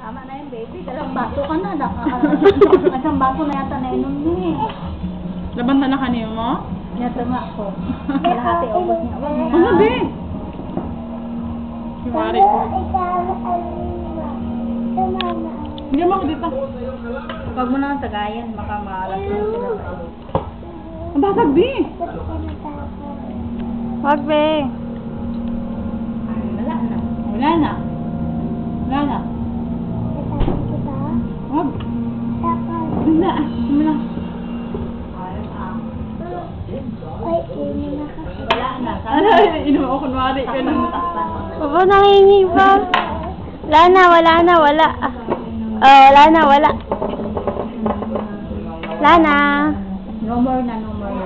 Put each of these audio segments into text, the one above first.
Tama na yun, baby. Dalawang baso ka na. Isang baso na yata na inom niya eh. Laban na kanino mo? Yata nga ako. Kalahati ubos niya. Wag na. Ano din? Kiwari ko. Hindi mo ako dito. Huwag mo na tagayan. Baka maalas na sila sa iyo. Ang basag, B. Wag, be. Wala na. Wala na. Wala na. Wag. Wala. Wala. Wala na. Ano? Inom ako kunwari ka na. Baba, nangingi pa. Wala na, wala na, wala. Oh, wala na, wala. Wala na. No more na, no more na.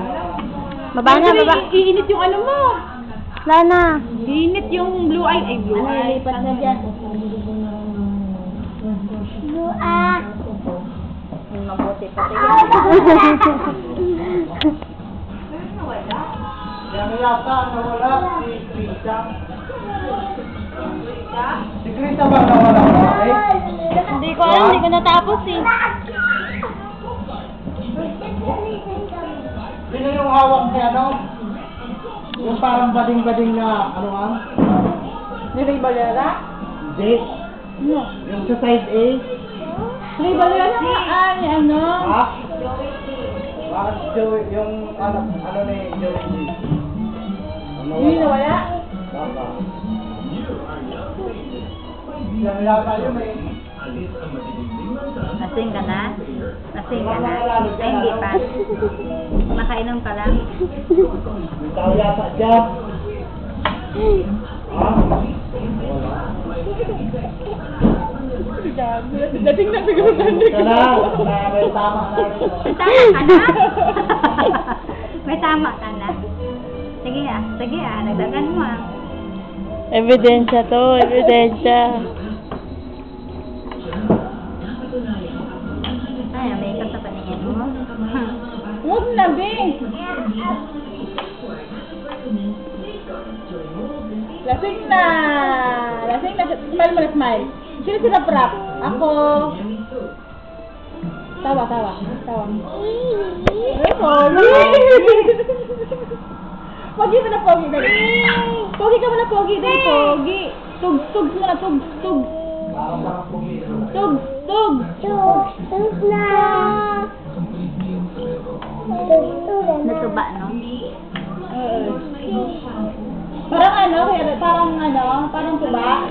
Baba na, baba. Iinit yung ano mo. Wala na. Iinit yung blue eye. Ay, blue Ano eye. ilipat na dyan? Mabuti pati yan. Yan yata, nawala si Krista. Si Krista ba nawala ba? Hindi ko alam, hindi ko natapos eh. Sino yung hawak niya, no? Yung parang bading-bading na, ano nga? Nilay Balera? Hindi. Ano? Yung sa side A. Nilay Balera? Ay, ano? Ha? Bakit Joey, yung ano ni Joey G? Hindi nawala? Baka. Yan yata yun eh. Lasing ka na? Lasing ka na? Ay, hindi pa. Makainom ka lang. Yung tao yata dyan. Ha? Wala. Dating na siguro Ka na, may tama na rin. May tama ka na? May tama ka na? Sige nagdagan mo ah. Ebidensya to, ebidensya. Ay, may ikot sa paningin mo. Huwag na, be. Lasing na. Lasing na. Smile mo na, smile. Sino sila prop? Ako. Tawa. Ay, pogi mo na, pogi. Dali. Pogi ka mo na, pogi. Dali, pogi. Tug mo na, tug. Parang parang pumilo. Tug. Natuba, no? Parang tuba.